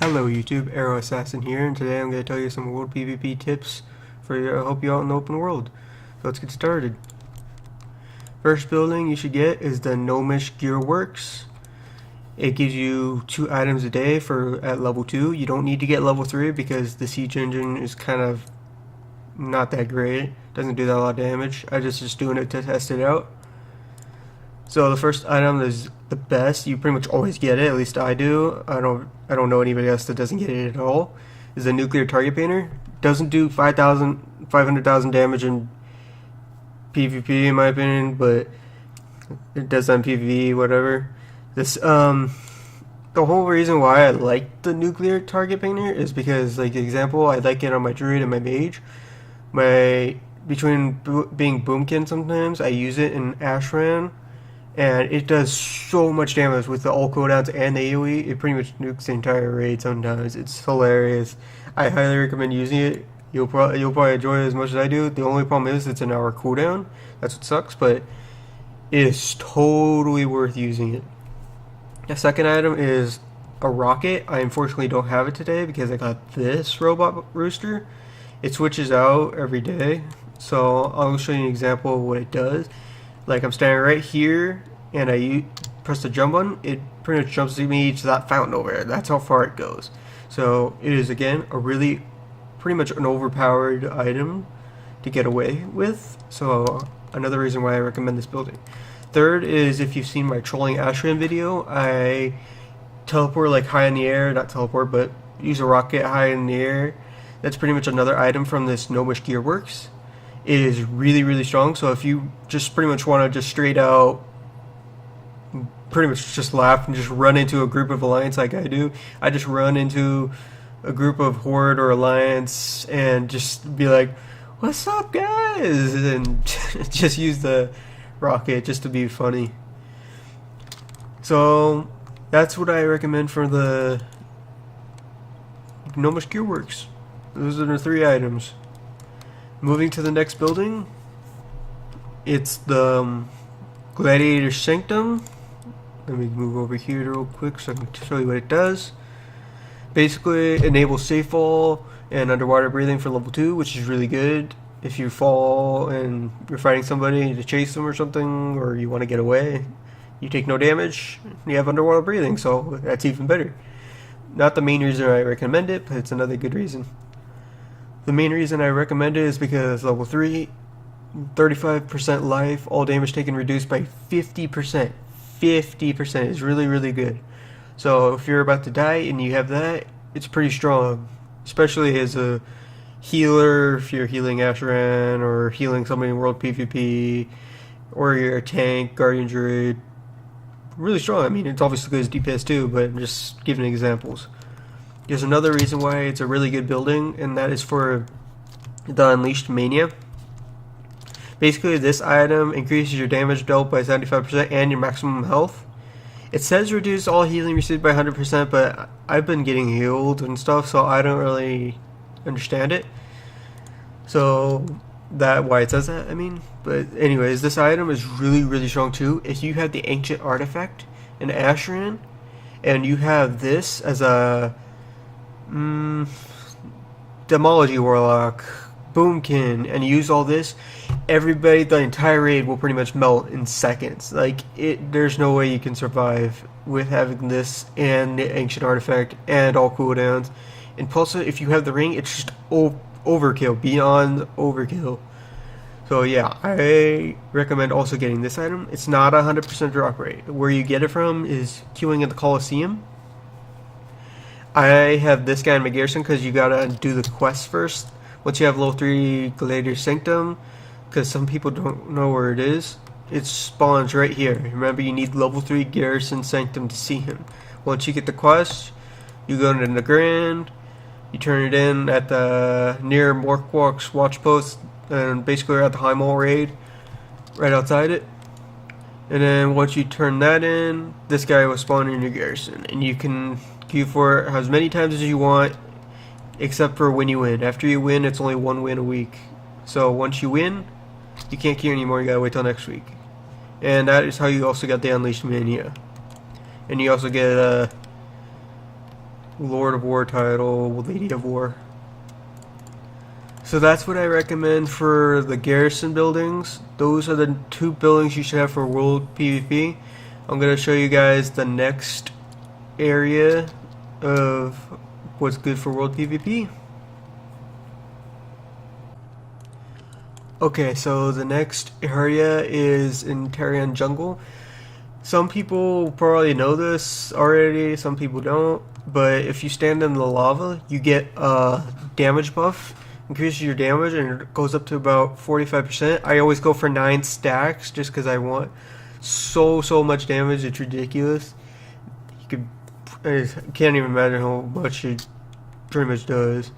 Hello YouTube, Arrow Assassin here, and today I'm going to tell you some world PvP tips for help you out in the open world. So let's get started. First building you should get is the Gnomish Gearworks. It gives you 2 items a day at level 2. You don't need to get level 3 because the siege engine is kind of not that great. Doesn't do that a lot of damage. I just doing it to test it out. So the first item is the best. You pretty much always get it. At least I do. I don't know anybody else that doesn't get it at all. Is a nuclear target painter. Doesn't do 500,000 damage in PvP in my opinion, but it does on PvE, whatever. This the whole reason why I like the nuclear target painter is because, like example, I like it on my druid and my mage. Between being boomkin sometimes, I use it in Ashran. And it does so much damage with the all cooldowns and the AoE. It pretty much nukes the entire raid sometimes. It's hilarious. I highly recommend using it. You'll probably enjoy it as much as I do. The only problem is it's an hour cooldown. That's what sucks, but it is totally worth using it. The second item is a rocket. I unfortunately don't have it today because I got this robot rooster. It switches out every day. So I'll show you an example of what it does. Like I'm standing right here and I press the jump button, it pretty much jumps me to that fountain over there. That's how far it goes. So it is again pretty much an overpowered item to get away with. So another reason why I recommend this building. Third is, if you've seen my trolling Ashran video, I teleport like high in the air, not teleport, but use a rocket high in the air. That's pretty much another item from this Gnomish Gearworks. It is really strong, so if you just pretty much want to just straight out pretty much just laugh and just run into a group of alliance like I do, I just run into a group of horde or alliance and just be like, what's up guys, and just use the rocket just to be funny. So that's what I recommend for the Gnomish Gearworks. Those are the 3 items. Moving to the next building, it's the Gladiator Sanctum. Let me move over here real quick so I can show you what it does. Basically, it enables safe fall and underwater breathing for level 2, which is really good. If you fall and you're fighting somebody to chase them or something, or you want to get away, you take no damage, you have underwater breathing, so that's even better. Not the main reason I recommend it, but it's another good reason. The main reason I recommend it is because level 3, 35% life, all damage taken reduced by 50%. 50% is really good. So if you're about to die and you have that, it's pretty strong. Especially as a healer, if you're healing Ashran or healing somebody in World PvP, or you're a tank, Guardian Druid. Really strong. I mean, it's obviously good as DPS too, but I'm just giving examples. There's another reason why it's a really good building, and that is for the Unleashed Mania. Basically, this item increases your damage dealt by 75% and your maximum health. It says reduce all healing received by 100%, but I've been getting healed and stuff, so I don't really understand it. So that's why it says that, I mean. But anyways, this item is really strong too. If you have the Ancient Artifact in Ashran, and you have this as a Demology Warlock, Boomkin, and you use all this, everybody, the entire raid will pretty much melt in seconds. Like, there's no way you can survive with having this and the Ancient Artifact and all cooldowns. And plus, if you have the ring, it's just overkill, beyond overkill. So yeah, I recommend also getting this item. It's not 100% drop rate. Where you get it from is queuing at the Coliseum. I have this guy in my garrison because you gotta do the quest first. Once you have level 3 Gladiator Sanctum, because some people don't know where it is, it spawns right here. Remember, you need level 3 Garrison Sanctum to see him. Once you get the quest, you go into the Grand, you turn it in at the near Morkwalk's watch post, and basically we're at the High Mall raid, right outside it. And then once you turn that in, this guy will spawn in your garrison, and you can queue for it as many times as you want, except for when you win. After you win, it's only 1 win a week. So once you win, you can't queue anymore, you gotta wait till next week. And that is how you also got the Unleashed Mania. And you also get Lord of War title, Lady of War. So that's what I recommend for the garrison buildings. Those are the 2 buildings you should have for World PvP. I'm going to show you guys the next area of what's good for World PvP. Okay, so the next area is in Tarion Jungle. Some people probably know this already, some people don't, but if you stand in the lava, you get a damage buff. Increases your damage and it goes up to about 45%. I always go for 9 stacks just because I want so much damage. It's ridiculous. I can't even imagine how much it pretty much does.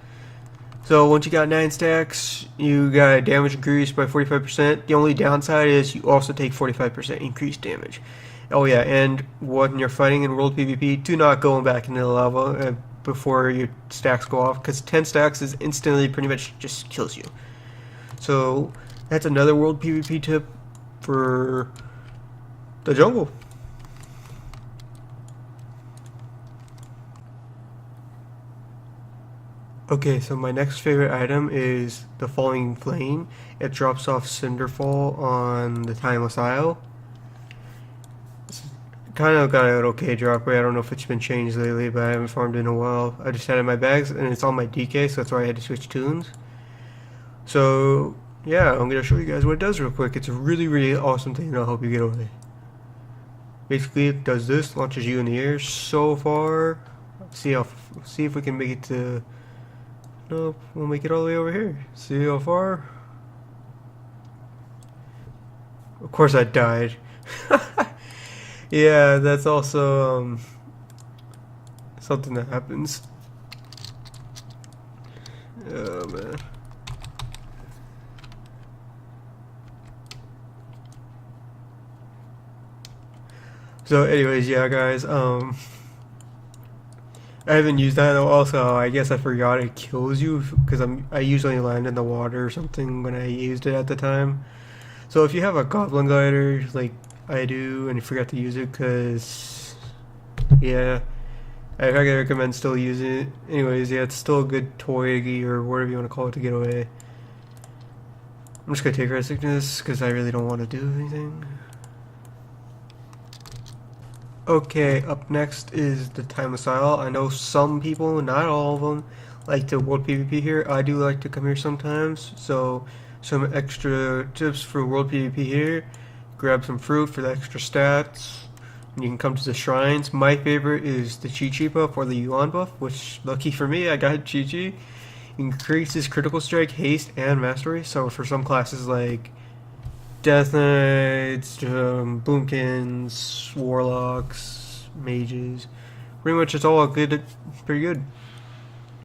So once you got 9 stacks, you got damage increased by 45%. The only downside is you also take 45% increased damage. Oh yeah, and when you're fighting in World PvP, do not go back into the lava before your stacks go off, because 10 stacks is instantly pretty much just kills you. So that's another World PvP tip for the jungle. Okay, so my next favorite item is the Falling Flame. It drops off Cinderfall on the Timeless Isle. Kind of got an okay drop rate. I don't know if it's been changed lately, but I haven't farmed in a while. I just had it in my bags, and it's on my DK, so that's why I had to switch tunes. So, yeah, I'm going to show you guys what it does real quick. It's a really awesome thing that'll help you get away. Basically, it does this, launches you in the air so far. See if we can make it to... Nope, we'll make it all the way over here. See how far? Of course I died. Yeah, that's also something that happens. Oh man. So anyways, yeah guys, I haven't used that though. Also, I guess I forgot it kills you because I usually land in the water or something when I used it at the time. So if you have a goblin glider like I do and you forgot to use it, because yeah, I recommend still using it. Anyways, yeah, it's still a good toy or whatever you want to call it to get away. I'm just gonna take Red Sickness because I really don't want to do anything. Okay, up next is the Timeless Isle. I know some people, not all of them, like to World PvP here. I do like to come here sometimes, so some extra tips for World PvP here. Grab some fruit for the extra stats. And you can come to the shrines. My favorite is the Chi Chi buff or the Yuan buff, which, lucky for me, I got Chi Chi. Increases critical strike, haste, and mastery. So for some classes like Death Knights, Boomkins, Warlocks, Mages, pretty much it's all good, pretty good.